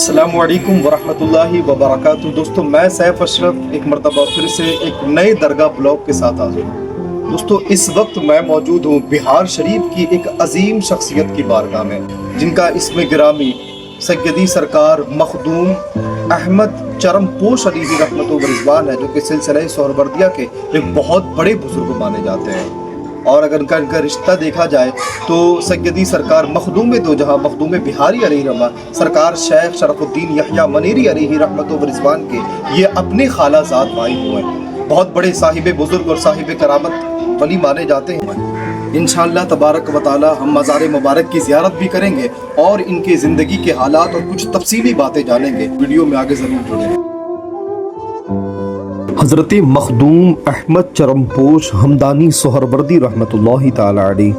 अस्सलामु अलैकुम वरहमतुल्लाहि वबरकातुहू। दोस्तों, मैं सैफ अशरफ एक मरतबा फिर से एक नए दरगाह ब्लॉग के साथ हाजिर हूँ। दोस्तों, इस वक्त मैं मौजूद हूँ बिहार शरीफ की एक अजीम शख्सियत की बारगाह में, जिनका इसमें गिरामी सैयदी सरकार मखदूम अहमद चरमपोश अली रहमतुल्लाह व रिज़वान है, जो कि सिलसिला सोहरवर्दिया के एक बहुत बड़े बुजुर्ग माने जाते हैं। और अगर इनका रिश्ता देखा जाए तो सैयदी सरकार मखदूम दो जहाँ मखदूम बिहारी अलैहि रहमा सरकार शेख शरफुद्दीन यहया मनेरी अलैहि रहमतुल्लाह व रिज़वान के ये अपने खालाजाद भाई हुए हैं। बहुत बड़े साहिब बुजुर्ग और साहिब करामत वली माने जाते हैं। इंशाअल्लाह तबारक व तआला हम मज़ार मुबारक की ज़ियारत भी करेंगे और इनके ज़िंदगी के हालात और कुछ तफसीली बातें जानेंगे। वीडियो में आगे ज़रूर जुड़ें। हज़रत मखदूम अहमद चरमपोश हमदानी सोहरवर्दी रहमतुल्लाहि ताला अलैह,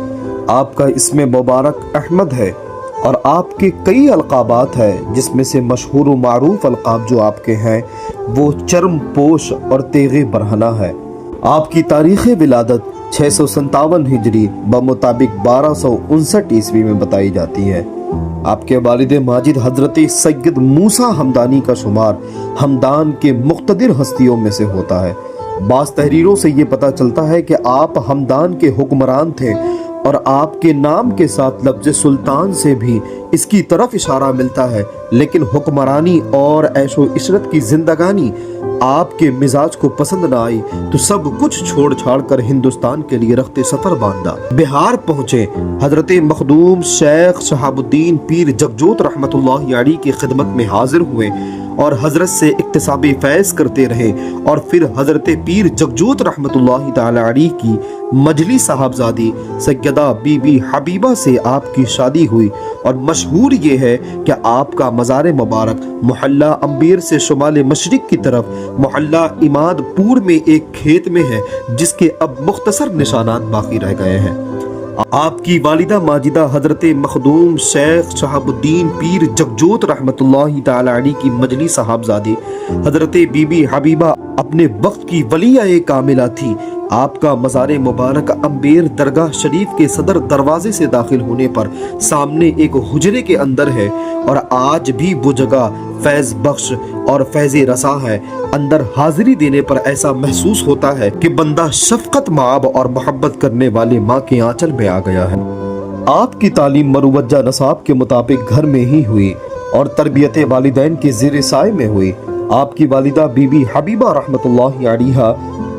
आपका इसमें मुबारक अहमद है और आपके कई अलक़ाबात हैं, जिसमें से मशहूर व मारूफ अलक़ाब जो आपके हैं वो चरमपोश और तेग़े बरहना है। आपकी तारीख़ विलादत 657 हिजरी बमुताबिक 1259 ईस्वी में बताई जाती है। आपके वालिद माजिद हजरत सैयद मूसा हमदानी का शुमार हमदान के मुक़्तदिर हस्तियों में से होता है। बाज़ तहरीरों से ये पता चलता है कि आप हमदान के हुक्मरान थे और आपके नाम के साथ लफ्ज़ सुल्तान से भी इसकी तरफ इशारा मिलता है, लेकिन हुक्मरानी और ऐशो इशरत की जिंदगानी आपके मिजाज को पसंद न आई तो सब कुछ छोड़ छाड़ कर हिंदुस्तान के लिए रखते सफर बांधा बिहार पहुंचे। हजरत मखदूम शेख शहाबुद्दीन पीर जगजोत रहमतुल्लाहि अलैह की खिदमत में हाजिर हुए और हजरत से इक्तिसाबी फैज करते रहे और फिर हजरत पीर जगजोत रहमतुल्लाहि ताला अलैह की मजली साहबजादी सैयदा बीबी हबीबा से आपकी शादी हुई। और मशहूर ये है कि आपका मज़ार मुबारक मोहल्ला अम्बेर से शुमाल मशरिक की तरफ मोहल्ला इमादपुर में एक खेत में है, जिसके अब मुख्तसर निशानात बाकी रह गए हैं। आपकी वालिदा माजिदा हजरत मखदूम शेख शहाबुद्दीन पीर जगजोत रहमतुल्लाहि ताला अलैह की मजली साहबजादी हजरत बीबी हबीबा अपने वक्त की वलिया कामिला थी। आपका मज़ार मुबारक अम्बेर दरगाह शरीफ के सदर दरवाजे से दाखिल होने पर सामने एक हुजरे के अंदर है और आज भी वो जगह फैज़ बख्श और फैज़ रसा है। अंदर हाजिरी देने पर ऐसा महसूस होता है कि बंदा शफकत माब और मोहब्बत करने वाले माँ के आंचल में आ गया है। आपकी तालीम मरुवज्जा नसाब के मुताबिक घर में ही हुई और तरबियत वालिदैन के ज़ेर साए में हुई। आपकी वालिदा बीबी हबीबा रहमतुल्लाहि अलैहा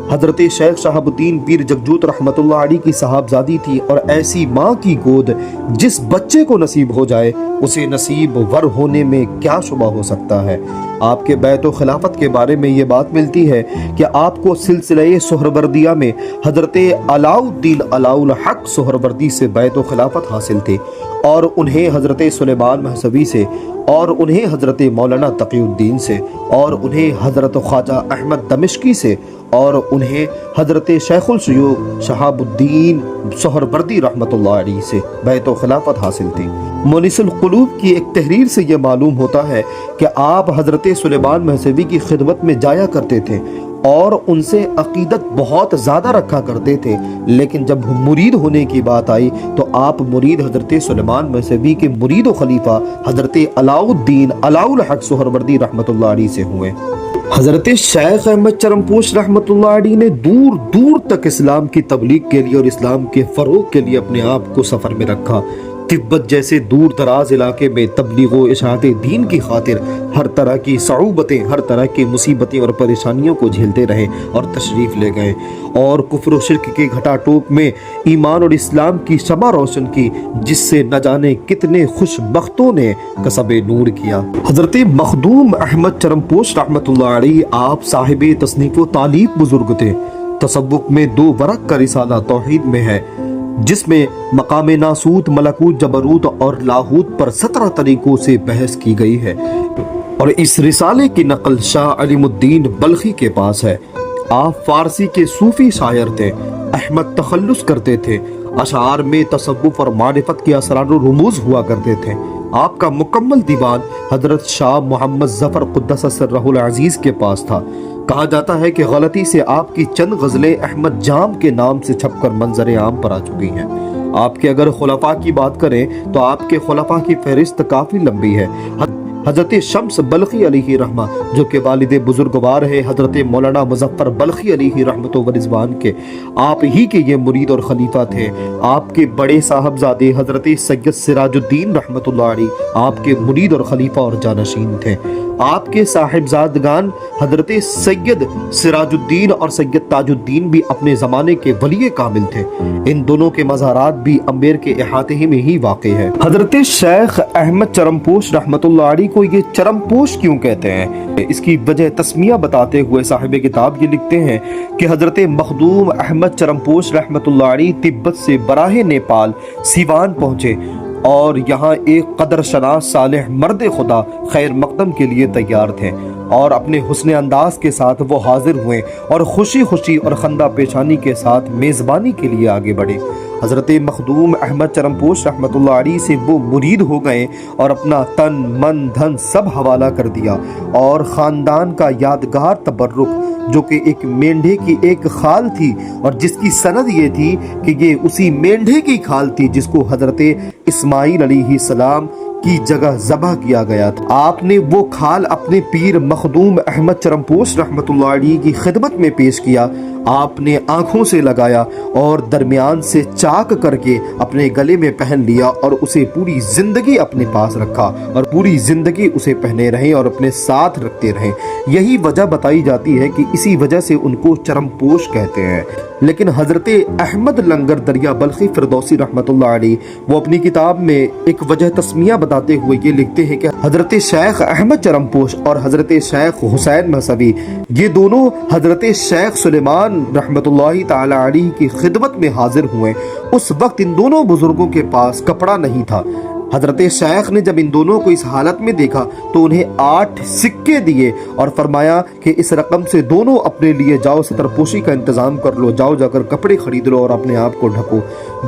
हजरत शेख शहाबुद्दीन पीर जगजोत रहमतुल्लाह अलैह की साहबजादी थी और ऐसी माँ की गोद जिस बच्चे को नसीब हो जाए उसे नसीब वर होने में क्या शुबा हो सकता है। आपके बैत खिलाफत के बारे में ये बात मिलती है कि आपको सिलसिले सोहरवर्दिया में हजरत अलाउद्दीन अलाउल हक सोहरवर्दी से बैत खिलाफत हासिल थी और उन्हें हजरत सुलेमान महसवी से और उन्हें हजरत मौलाना तकीउद्दीन से और उन्हें हजरत ख्वाजा अहमद दमिश्की से और उन्हें हजरत शेखुल शयूख शहाबुद्दीन सोहरवर्दी रहमतुल्लाह अलैह से बैतो खिलाफत हासिल थी। मुनिसुल कुलूब की एक तहरीर से यह मालूम होता है कि आप हजरत सुलेमान महसवी की खिदमत में जाया करते थे और उनसे अकीदत बहुत ज़्यादा रखा करते थे, लेकिन जब मुरीद होने की बात आई तो आप मुरीद हजरत सुलेमान महसवी के मुरीद व खलीफा हजरत अलाउद्दीन अलाउल हक सोहरवर्दी रहमतुल्लाह अलैह से हुए। हजरत शेख अहमद चरमपोश रहमतुल्लाह अलैह ने दूर दूर तक इस्लाम की तबलीग के लिए और इस्लाम के फ़रोग़ के लिए अपने आप को सफ़र में रखा। तिब्बत जैसे दूर दराज इलाके में तबलीग व इशाअत दीन की खातिर हर तरह की सऊबतें, हर तरह की मुसीबतें और परेशानियों को झेलते रहे और तशरीफ़ ले गए और कुफ्र व शिर्क के घटाटोप में ईमान और इस्लाम की शमा रोशन की, जिससे न जाने कितने खुशबख्तों ने कसबे नूर किया। हज़रत मखदूम अहमद चरमपोश रहमतुल्लाह अलैह आप साहिब तसनीफ़ व तालीफ बुजुर्ग थे। तसव्वुफ़ में 2 वरक़ का रिसाला तौहीद में है, जिसमें मकाम नासूत, मलकूत, जबरूत और लाहूत पर 17 तरीकों से बहस की गई है और इस रिसाले की नकल शाह अलीमुद्दीन बल्खी के पास है। आप फारसी के सूफी शायर थे। अहमद तखल्लुस करते थे। अशार में तसव्वुफ और मारिफत के असरार और रुमूज हुआ करते थे। आपका मुकम्मल दीवान हजरत शाह मोहम्मद जफर कुद्दस सिर्रहुल अजीज के पास था। कहा जाता है कि गलती से आपकी चंद गज़लें अहमद जाम के नाम से छपकर मंजर आम पर आ चुकी हैं। आपके अगर खुलफा की बात करें तो आपके खुलफा की फहरिस्त काफ़ी लंबी है। हजरत शम्स बल्खी अलैहि रहमा, जो कि वालिद बुजुर्गवार है हजरत मौलाना मुजफ्फर बल्खी अलैहि रहमतो व रिजवान के, आप ही के ये मुरीद और खलीफा थे। आपके बड़े साहबजादे हजरत सैयद सिराजुद्दीन रहमतुल्लाह अलैह आपके मुरीद और खलीफा और जानशीन थे। आपके साहिबजादगान हजरत सैयद सिराजुद्दीन और सैयद ताजुद्दीन भी अपने ज़माने के वली कामिल थे। इन दोनों के मज़ारात भी अम्बेर के इहाते ही में ही वाक़ है। हजरत शेख अहमद चरमपोश रहमतुल्लाह अलैह को ये चरमपोश क्यों कहते हैं, इसकी वजह तस्मिया बताते हुए साहिब किताब ये लिखते हैं कि हजरत मखदूम अहमद चरमपोश रहमतुल्लाह अलैह तिब्बत से बराह नेपाल सीवान पहुँचे और यहाँ एक कदर शनास सालेह मर्द खुदा खैर मकदम के लिए तैयार थे और अपने हुस्न अंदाज के साथ वो हाजिर हुए और खुशी खुशी और खंदा पेशानी के साथ मेज़बानी के लिए आगे बढ़े। हज़रत मखदूम अहमद चरमपोश रहमतुल्लाह अलैह से वो मुरीद हो गए और अपना तन मन धन सब हवाला कर दिया और ख़ानदान का यादगार तबर्रुक, जो कि एक मेंढे की एक खाल थी और जिसकी सनद ये थी कि ये उसी मेंढे की खाल थी जिसको हजरत इस्माइल अलैहिस्सलाम की जगह ज़बह किया गया था। आपने वो खाल अपने पीर मखदूम अहमद चरमपोश रहमतुल्लाह अलैह की खिदमत में पेश किया। आपने आँखों से लगाया और दरमियान से चाक करके अपने गले में पहन लिया और उसे पूरी ज़िंदगी अपने पास रखा और पूरी ज़िंदगी उसे पहने रहे और अपने साथ रखते रहे। यही वजह बताई जाती है कि इसी वजह से उनको चरमपोश कहते हैं। लेकिन हज़रत अहमद लंगर दरिया बल्खी फिरदौसी रहमतुल्लाह अलैह वो अपनी किताब में एक वजह तस्मिया बताते हुए ये लिखते हैं कि हज़रत शेख अहमद चरमपोश और हज़रत शेख हुसैन महसवी ये दोनों हज़रत शेख सुलेमान रहमतुल्लाहि ताला अलैह की खिदमत में हाजिर हुए। उस वक्त इन दोनों बुजुर्गों के पास कपड़ा नहीं था। हजरत शेख ने जब इन दोनों को इस हालत में देखा तो उन्हें 8 सिक्के दिए और फरमाया कि इस रकम से दोनों अपने लिए जाओ सतरपोशी का इंतजाम कर लो, जाओ जाकर कपड़े खरीद लो और अपने आप को ढको।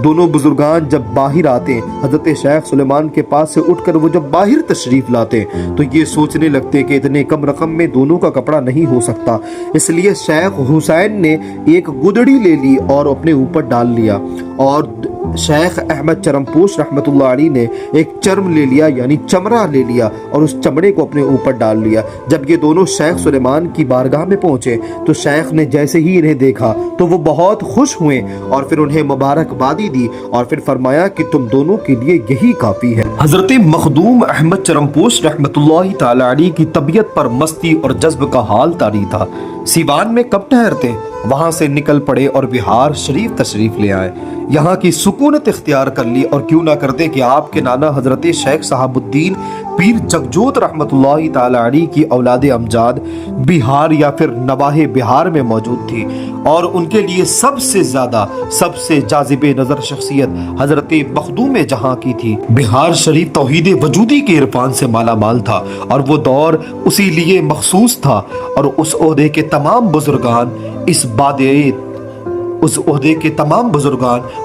दोनों बुजुर्गान जब बाहर आते हजरत शेख सुलेमान के पास से उठकर वो जब बाहर तशरीफ लाते तो ये सोचने लगते कि इतने कम रकम में दोनों का कपड़ा नहीं हो सकता। इसलिए शेख हुसैन ने एक गुदड़ी ले ली और अपने ऊपर डाल लिया और शेख अहमद चरमपोश रहमतुल्लाह अलैह ने एक चर्म ले लिया यानी चमड़ा ले लिया और उस चमड़े को अपने ऊपर डाल लिया। जब ये दोनों शेख सुलेमान की बारगाह में पहुंचे तो शेख ने जैसे ही इन्हें देखा तो वो बहुत खुश हुए और फिर उन्हें मुबारकबादी दी और फिर फरमाया कि तुम दोनों के लिए यही काफी है। हजरत मखदूम अहमद चरमपोश रहमतुल्लाहि ताला अलैह की तबीयत पर मस्ती और जज्ब का हाल तारी था। सीवान में कब ठहरते, वहां से निकल पड़े और बिहार शरीफ तशरीफ ले आए। यहाँ की सुकूनत इख्तियार कर ली और क्यों ना करते कि आपके नाना हजरत शेख साहबुद्दीन पीर जगजोत रहमतुल्लाहि ताला अलैह की औलाद अमजाद बिहार या फिर नवाहे बिहार में मौजूद थी और उनके लिए सबसे ज्यादा सबसे जाजिबे नजर शख्सियत हजरत मखदूम जहां की थी। बिहार शरीफ तौहीद वजूदी के इरफान से माला माल था और वो दौर उसी लिए मखसूस था और उस ओहदे के तमाम बुजुर्गान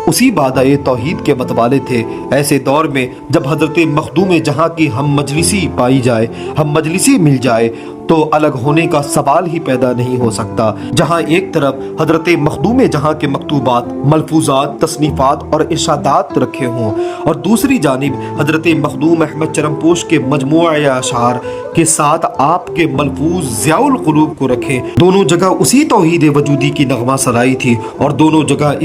उसी बादए तौहीद के मतवाले थे। ऐसे दौर में जब हजरत मखदूम जहां की हम मजलिसी पाई जाए, हम मजलिसी मिल जाए तो अलग होने का सवाल ही पैदा नहीं हो सकता। जहां एक तरफ हजरत मखदूम जहां के मकतूबात, मलफूजात, तसनीफात और इरशादात रखे हों और दूसरी जानिब हजरत मखदूम अहमद चरमपोश के मजमूआ अशार के साथ आपके मलफूज ज़ियाउल क़ुलूब को रखें। दोनों जगह उसी तौहीद वजूदी की नगमा सराई थी और दोनों जगह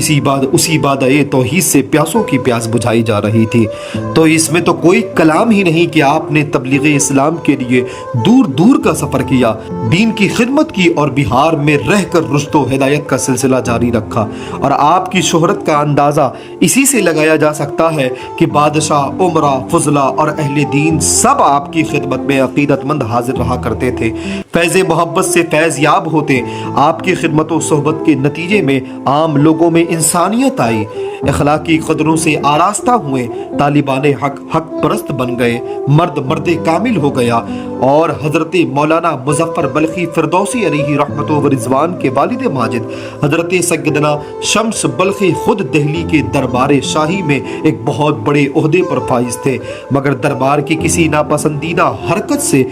उसी बादए तौहीद से प्यासों की प्यास बुझाई जा रही थी। तो इसमें तो कोई कलाम ही नहीं कि आपने तबलीग इस्लाम के लिए दूर दूर का सफर किया, दीन की खिदमत की और बिहार में रहकर रुश्तो हिदायत का सिलसिला जारी रखा। और आपकी शोहरत का अंदाजा इसी से लगाया जा सकता है कि बादशाह, उमरा, फजला और अहले दीन सब आपकी खिदमत में अकीदतमंद हाजिर रहा करते थे। फैज़ मोहब्बत से फैज़ याब होते। आपकी खिदमत और सोहबत के नतीजे में आम लोगों में इंसानियत आई, अखलाकी कदरों से आरास्ता हुए, तालिबान हक परस्त बन गए, मर्द कामिल हो गया और हजरत मौलाना मुजफ्फर बल्खी फिरदौसी अलैहि रहमतो व रिजवान के वालिद माजिद हजरत सैयदना शम्स बल्खी खुद दिल्ली के दरबार शाही में एक बहुत बड़े ओहदे पर फाइज थे, मगर दरबार की किसी नापसंदीदा हरकत से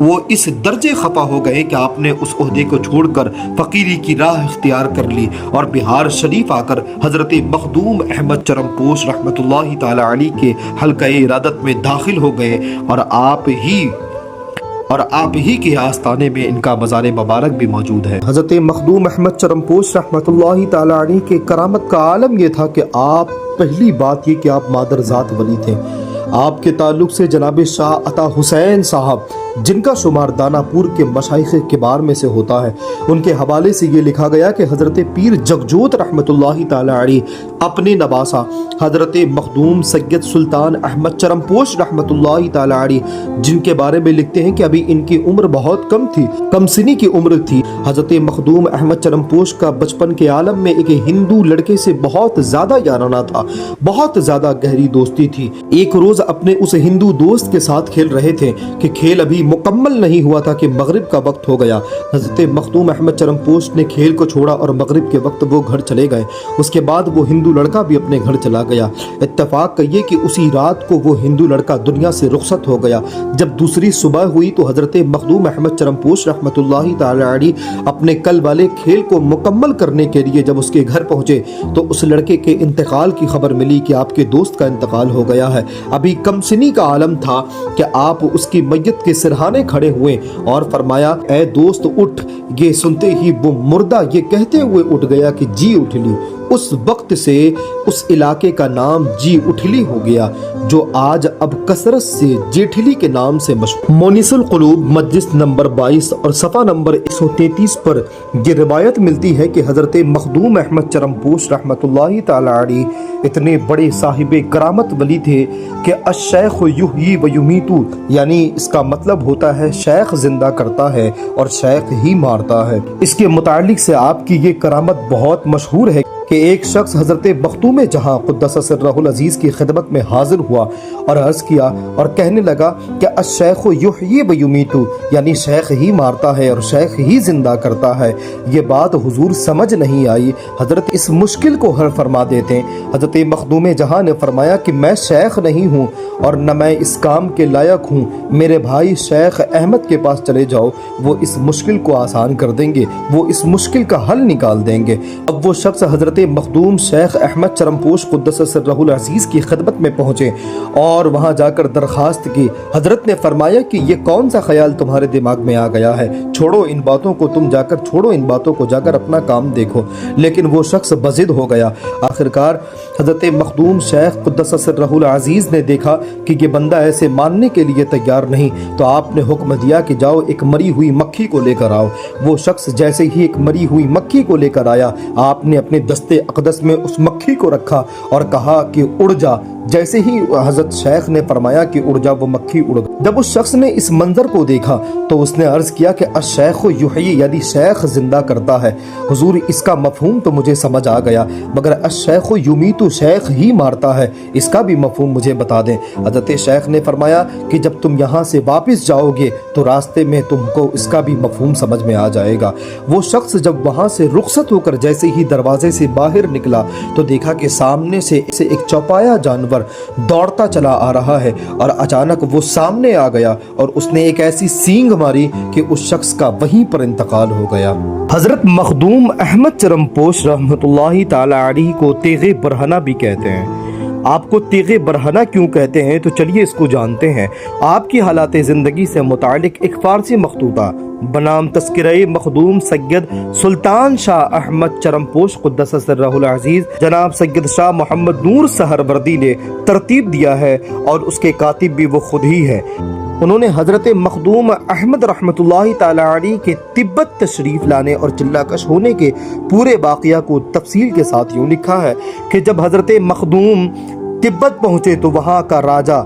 वो इस दर्जे खफा हो गए कि आपने उस ओहदे को छोड़कर फकीरी की राह इख्तियार कर ली और बिहार शरीफ आकर हजरत मखदूम अहमद चरमपोश रहमतुल्लाहि ताला अलैह के हल्का इरादत में दाखिल हो गए और आप ही اور آپ ہی کے آستانے میں ان کا مزار مبارک بھی موجود ہے۔ حضرت مخدوم احمد چرمپوش رحمۃ اللہ تعالی علیہ کے کرامت کا عالم یہ تھا کہ آپ پہلی بات یہ کہ آپ مادر ذات ولی تھے۔ آپ کے تعلق سے جناب شاہ عطا حسین صاحب جن کا شمار دانہ پور کے مشائخ کبار میں سے ہوتا ہے، ان کے حوالے سے یہ لکھا گیا کہ حضرت پیر جگجوت رحمۃ اللہ تعالی علیہ اپنے نواسہ حضرت مخدوم سید سلطان احمد چرمپوش رحمۃ اللہ تعالی علیہ جن کے بارے میں لکھتے ہیں کہ ابھی ان کی عمر بہت کم تھی، کم سنی کی عمر تھی۔ حضرت مخدوم احمد چرمپوش کا بچپن کے عالم میں ایک ہندو لڑکے سے بہت زیادہ یارانہ تھا، بہت زیادہ گہری دوستی تھی۔ ایک روز اپنے اس ہندو دوست کے ساتھ کھیل رہے تھے کہ کھیل ابھی مکمل نہیں ہوا تھا کہ مغرب کا وقت ہو گیا۔ حضرت مخدوم احمد چرمپوش نے کھیل کو چھوڑا اور مغرب کے وقت وہ گھر چلے گئے۔ اس کے بعد وہ ہندو لڑکا بھی اپنے گھر چلا گیا۔ اتفاق کا یہ کہ اسی رات کو وہ ہندو لڑکا دنیا سے رخصت ہو گیا۔ جب دوسری صبح ہوئی تو حضرت مخدوم احمد چرمپوش رحمۃ اللہ تعالی علیہ اپنے کل والے کھیل کو مکمل کرنے کے لیے جب اس کے گھر پہنچے تو اس لڑکے کے انتقال کی خبر ملی کہ آپ کے دوست کا انتقال ہو گیا ہے۔ ابھی کم سنی کا عالم تھا کہ آپ اس کی میت کے سرہانے کھڑے ہوئے اور فرمایا، اے دوست اٹھ۔ یہ سنتے ہی وہ مردہ یہ کہتے ہوئے اٹھ گیا کہ جی اٹھلی۔ اس وقت سے اس علاقے کا نام جی اٹھلی ہو گیا، جو آج اب کثرت سے جیٹھلی کے نام سے مشہور۔ مونس القلوب مجلس نمبر 22 اور صفحہ نمبر 133 پر یہ روایت ملتی ہے کہ حضرت مخدوم احمد چرمپوش رحمۃ اللہ تعالی علیہ اتنے بڑے صاحب کرامت ولی تھے کہ الشیخ یحیی و یمیت، یعنی اس کا مطلب ہوتا ہے شیخ زندہ کرتا ہے اور شیخ ہی مارتا ہے۔ اس کے متعلق سے آپ کی یہ کرامت بہت مشہور ہے کہ ایک شخص حضرت مخدوم جہاں قدس سرہ العزیز کی خدمت میں حاضر ہوا اور عرض کیا اور کہنے لگا کہ الشیخ یحیی و یمیت، یعنی شیخ ہی مارتا ہے اور شیخ ہی زندہ کرتا ہے۔ یہ بات حضور سمجھ نہیں آئی، حضرت اس مشکل کو حل فرما دیتے ہیں۔ حضرت مخدوم جہاں نے فرمایا کہ میں شیخ نہیں ہوں اور نہ میں اس کام کے لائق ہوں، میرے بھائی شیخ احمد کے پاس چلے جاؤ، وہ اس مشکل کو آسان کر دیں گے، وہ اس مشکل کا حل نکال دیں گے۔ اب وہ شخص حضرت مخدوم شیخ احمد چرمپوش قدس سرہ العزیز کی خدمت میں پہنچے اور وہاں جا کر درخواست کی۔ حضرت نے فرمایا کہ یہ کون سا خیال تمہارے دماغ میں آ گیا ہے، چھوڑو ان باتوں کو، تم جا کر چھوڑو ان باتوں کو، جا کر اپنا کام دیکھو۔ لیکن وہ شخص بضد ہو گیا۔ آخرکار حضرت مخدوم شیخ قدس سرہ العزیز نے دیکھا کہ یہ بندہ ایسے ماننے کے لیے تیار نہیں، تو آپ نے حکم دیا کہ جاؤ ایک مری ہوئی مکھی کو لے کر آؤ۔ وہ شخص جیسے ہی ایک مری ہوئی مکھی کو لے کر آیا، آپ نے اپنے دستے اقدس میں اس مکھی کو رکھا اور کہا کہ اڑ جا۔ جیسے ہی حضرت شیخ نے فرمایا کہ اڑ جا، وہ مکھی اڑ گئی۔ جب اس شخص نے اس منظر کو دیکھا تو اس نے عرض کیا کہ الشیخ یحیی، یعنی شیخ زندہ کرتا ہے۔ حضور اس کا مفہوم تو مجھے سمجھ آ گیا، مگر الشیخ یمیت، شیخ ہی مارتا ہے، اس کا بھی مفہوم مجھے بتا دیں۔ حضرت شیخ نے فرمایا کہ جب تم یہاں سے واپس جاؤ گے تو راستے میں تم کو اس کا بھی مفہوم سمجھ میں آ جائے گا۔ وہ شخص جب وہاں سے رخصت ہو کر جیسے ہی دروازے سے باہر نکلا تو دیکھا کہ سامنے سے ایک چوپایا جانور دوڑتا چلا آ رہا ہے اور اچانک وہ سامنے آ گیا اور اس نے ایک ایسی سینگ ماری کہ اس شخص کا وہیں پر انتقال ہو گیا۔ حضرت مخدوم احمد چرمپوش رحمۃ اللہ تعالی علیہ کو تیغ برہنہ بھی کہتے ہیں۔ آپ کو تیغ برہنہ کیوں کہتے ہیں تو چلیے اس کو جانتے ہیں۔ آپ کی حالات زندگی سے متعلق ایک فارسی مخطوطہ بنام تذکرہ مخدوم سید سلطان شاہ احمد چرمپوش قدس سرہ العزیز جناب سید شاہ محمد نور سہروردی نے ترتیب دیا ہے اور اس کے کاتب بھی وہ خود ہی ہے۔ انہوں نے حضرت مخدوم احمد رحمۃ اللہ تعالی علیہ کے تبت تشریف لانے اور چلہ کش ہونے کے پورے واقعہ کو تفصیل کے ساتھ یوں لکھا ہے کہ جب حضرت مخدوم تبت پہنچے تو وہاں کا راجہ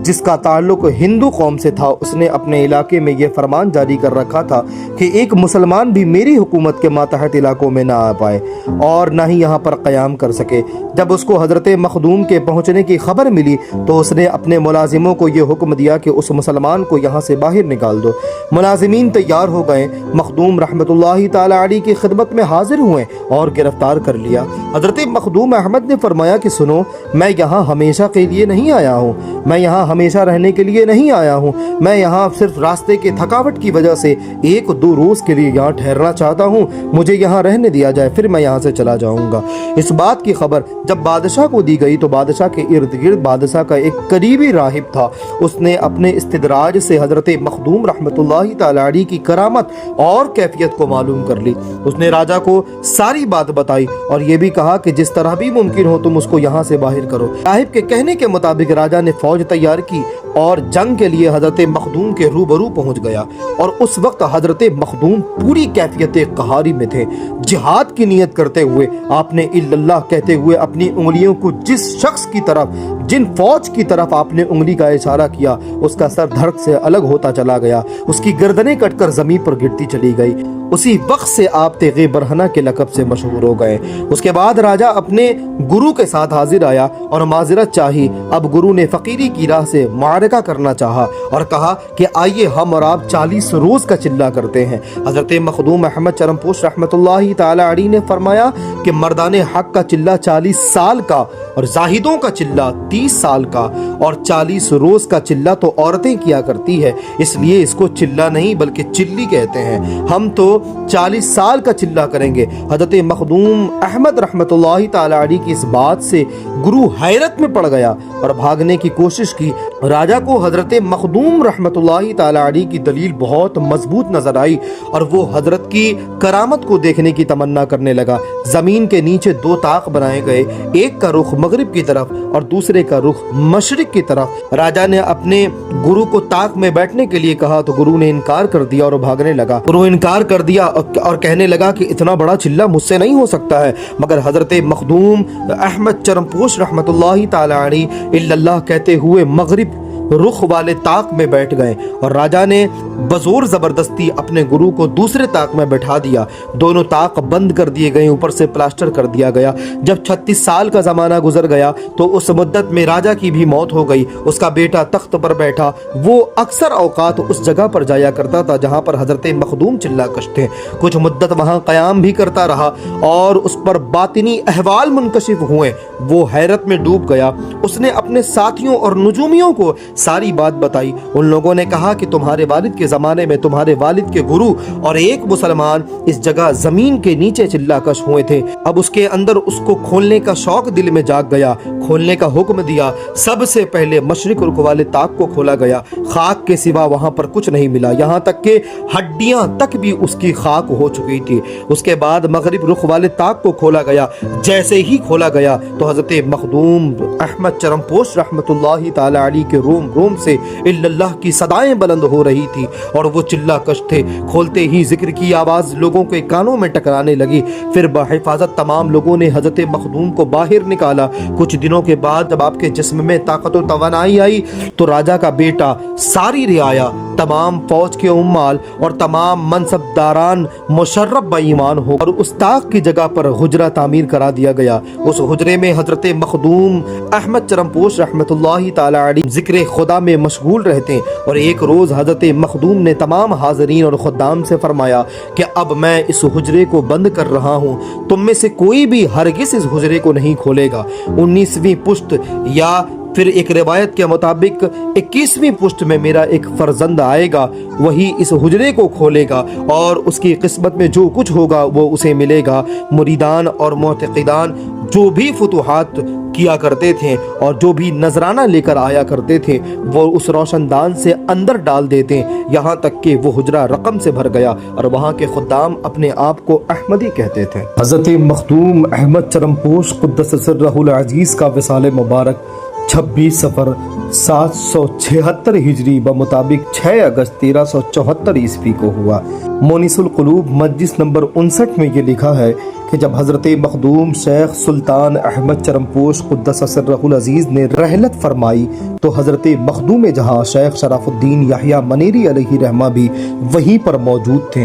جس کا تعلق ہندو قوم سے تھا، اس نے اپنے علاقے میں یہ فرمان جاری کر رکھا تھا کہ ایک مسلمان بھی میری حکومت کے ماتحت علاقوں میں نہ آ پائے اور نہ ہی یہاں پر قیام کر سکے۔ جب اس کو حضرت مخدوم کے پہنچنے کی خبر ملی تو اس نے اپنے ملازموں کو یہ حکم دیا کہ اس مسلمان کو یہاں سے باہر نکال دو۔ ملازمین تیار ہو گئے، مخدوم رحمۃ اللہ تعالی علیہ کی خدمت میں حاضر ہوئے اور گرفتار کر لیا۔ حضرت مخدوم احمد نے فرمایا کہ سنو، میں یہاں ہمیشہ کے لیے نہیں آیا ہوں، میں یہاں यहाँ हमेशा रहने के लिए नहीं आया हूँ। मैं यहाँ सिर्फ रास्ते के थकावट की वजह से 1-2 रोज के लिए यहाँ ठहरना चाहता हूँ। मुझे यहाँ रहने दिया जाए, फिर मैं यहाँ से चला जाऊँगा। इस बात की खबर जब बादशाह को दी गई तो बादशाह के इर्द गिर्द बादशाह का एक करीबी राहिब था। उसने अपने इस्तिदराज से हजरत मखदूम रहमतुल्लाहि तआला अलैहि की करामत और कैफियत को मालूम कर ली। उसने राजा को सारी बात बताई और ये भी कहा कि जिस तरह भी मुमकिन हो तुम उसको यहाँ से बाहर करो। राहिब के कहने के मुताबिक राजा ने फौज तैयार की और जंग के लिए हजरत मखदूम के रूबरू पहुंच गया। और उस वक्त हजरत मखदूम पूरी कैफियत कहारी में थे। जिहाद की नियत करते हुए आपने इल्लल्लाह कहते हुए अपनी उंगलियों को जिस शख्स की तरफ, जिन फौज की तरफ आपने उंगली का इशारा किया, उसका सर धड़ से अलग होता चला गया। उसकी गर्दनें कटकर जमीन पर गिरती चली गई। उसी वक्त से आप तेगे बरहना के लक़ब से मशहूर हो गए। उसके बाद राजा अपने गुरु के साथ हाजिर आया और माजरत चाही। अब गुरु ने फकीरी की राह से मारका करना चाहा और कहा कि आइए हम और आप 40 रोज का चिल्ला करते हैं। हजरत मखदूम अहमद चरमपोश रहमतुल्लाहि तआला अलैहि ने फरमाया कि मर्दाने हक का चिल्ला 40 साल का और जाहिदों का चिल्ला 30 साल का और 40 रोज का चिल्ला तो औरतें किया करती है, इसलिए इसको चिल्ला नहीं बल्कि चिल्ली कहते हैं। हम तो 40 साल का चिल्ला करेंगे। हजरत मखदूम अहमद रहमतुल्लाहि तआला अलैहि की इस बात से गुरु हैरत में पड़ गया और भागने की कोशिश की। राजा को हजरत मखदूम रहमतुल्लाहि तआला अलैहि की दलील बहुत मजबूत नजर आई और वो हजरत की करामत को देखने की तमन्ना करने लगा। जमीन के नीचे 2 ताक बनाए गए, एक का रुख मगरिब की तरफ और दूसरे का रुख मशरिक की तरफ। राजा ने अपने गुरु को ताक में बैठने के लिए कहा तो गुरु ने इनकार कर दिया और भागने लगा। गुरु इनकार कर दिया और कहने लगा कि इतना बड़ा चिल्ला मुझसे नहीं हो सकता है। मगर हजरत मखदूम अहमद चरमपोश रहमतुल्लाहि तआला अलैहि इल्लल्लाह कहते हुए मगरिब रुख वाले ताक में बैठ गए और राजा ने बजोर जबरदस्ती अपने गुरु को दूसरे ताक में बैठा दिया। दोनों ताक बंद कर दिए गए, ऊपर से प्लास्टर कर दिया गया। जब 36 साल का जमाना गुजर गया तो उस मुद्दत में राजा की भी मौत हो गई। उसका बेटा तख्त पर बैठा। वो अक्सर औकात उस जगह पर जाया करता था जहां पर हजरत मखदूम चिल्ला कश थे। कुछ मुद्दत वहां कयाम भी करता रहा और उस पर बातिनी अहवाल मुनकशिफ हुए। वो हैरत में डूब गया। उसने अपने साथियों और नुजूमियों को सारी बात बताई। उन लोगों ने कहा कि तुम्हारे वालिद के ज़माने में तुम्हारे वालिद के गुरु और एक मुसलमान इस जगह ज़मीन के नीचे चिल्लाकश हुए थे। अब उसके अंदर उसको खोलने का शौक दिल में जाग गया। खोलने का हुक्म दिया। सबसे पहले मशरिक रुख वाले ताक को खोला गया। खाक के सिवा वहां पर कुछ नहीं मिला, यहाँ तक कि हड्डियां तक भी उसकी खाक हो चुकी थी। उसके बाद मगरिब रुख वाले ताक को खोला गया। जैसे ही खोला गया तो हजरत मखदूम अहमद चरमपोश रहमतुल्लाहि तआला अलैहि के रोम से इल्लल्लाह की सदाएं बुलंद हो रही थी और वो चिल्ला कश थे। खोलते ही जिक्र की आवाज लोगों के कानों में टकराने लगी। फिर बहिफाजत तमाम लोगों ने हजरत मखदूम को बाहर निकाला। कुछ दिनों के बाद जब आपके जिस्म में ताकत और तवानाई आई तो राजा का बेटा, सारी रियाया, तमाम फौज के उम्माल और तमाम मनसबदारान मुशर्रफ बेईमान हो और उस ताक की जगह पर हुजरा तामीर करा दिया गया। उस हुजरे में हजरत मखदूम अहमद चरमपोश रहमतुल्लाहि तआला अलैहि जिक्र खुदा में मशगूल रहते। और एक रोज हजरत मखदूम ने तमाम हाजरीन और खुद्दाम से फरमाया कि अब मैं इस हुजरे को बंद कर रहा हूँ, तुम में से कोई भी हरगिज़ इस हुजरे को नहीं खोलेगा। 19वीं पुश्त या फिर एक रिवायत के मुताबिक 21वीं पुश्त में मेरा एक फर्जंद आएगा, वही इस हुजरे को खोलेगा और उसकी किस्मत में जो कुछ होगा वो उसे मिलेगा। मुरीदान और मुअतक़िदान जो भी फुतूहात किया करते थे और जो भी नजराना लेकर आया करते थे वो उस रोशनदान से अंदर डाल देते, यहाँ तक कि वो हुजरा रकम से भर गया और वहाँ के खुद्दाम अपने आप को अहमदी कहते थे। हज़रत मखदूम अहमद चरमपोश क़ुद्दस सिर्रहुल अज़ीज़ का विसाल मुबारक 26 सफ़र 776 हिजरी बमुताबिक 6 अगस्त 1374 ईस्वी को हुआ। मोनिसुल क़ुलूब मजलिस नंबर 59 में ये लिखा है कि जब हज़रत मखदूम शेख सुल्तान अहमद चरमपोश क़ुद्दस सिर्रहुल अज़ीज़ ने रहलत फरमाई तो हज़रत मखदूम जहाँ शेख शराफुद्दीन याहिया मनेरी अलैहि रहमा भी वहीं पर मौजूद थे।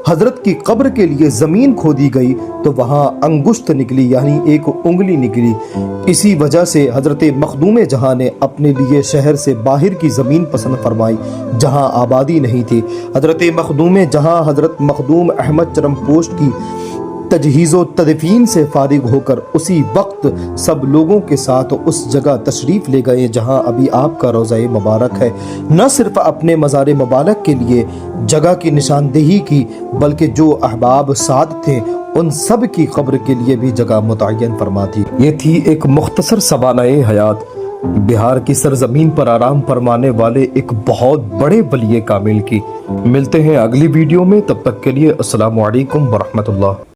हज़रत की कब्र के लिए ज़मीन खोदी गई तो वहाँ अंगुश्त निकली, यानी एक उंगली निकली। इसी वजह से हज़रत मखदूम जहाँ ने अपने लिए शहर से बाहर की ज़मीन पसंद फरमाई जहाँ आबादी नहीं थी। हज़रत मखदूम जहाँ हज़रत मखदूम अहमद चरमपोश की تجہیز و تدفین سے فارغ ہو کر اسی وقت سب لوگوں کے ساتھ اس جگہ تشریف لے گئے جہاں ابھی آپ کا روضہ مبارک ہے۔ نہ صرف اپنے مزار مبارک کے لیے جگہ کی نشاندہی کی بلکہ جو احباب سعد تھے ان سب کی قبر کے لیے بھی جگہ متعین فرما دی۔ یہ تھی ایک مختصر سوانح حیات بہار کی سرزمین پر آرام فرمانے والے ایک بہت بڑے ولی کامل کی۔ ملتے ہیں اگلی ویڈیو میں، تب تک کے لیے السلام علیکم ورحمۃ اللہ۔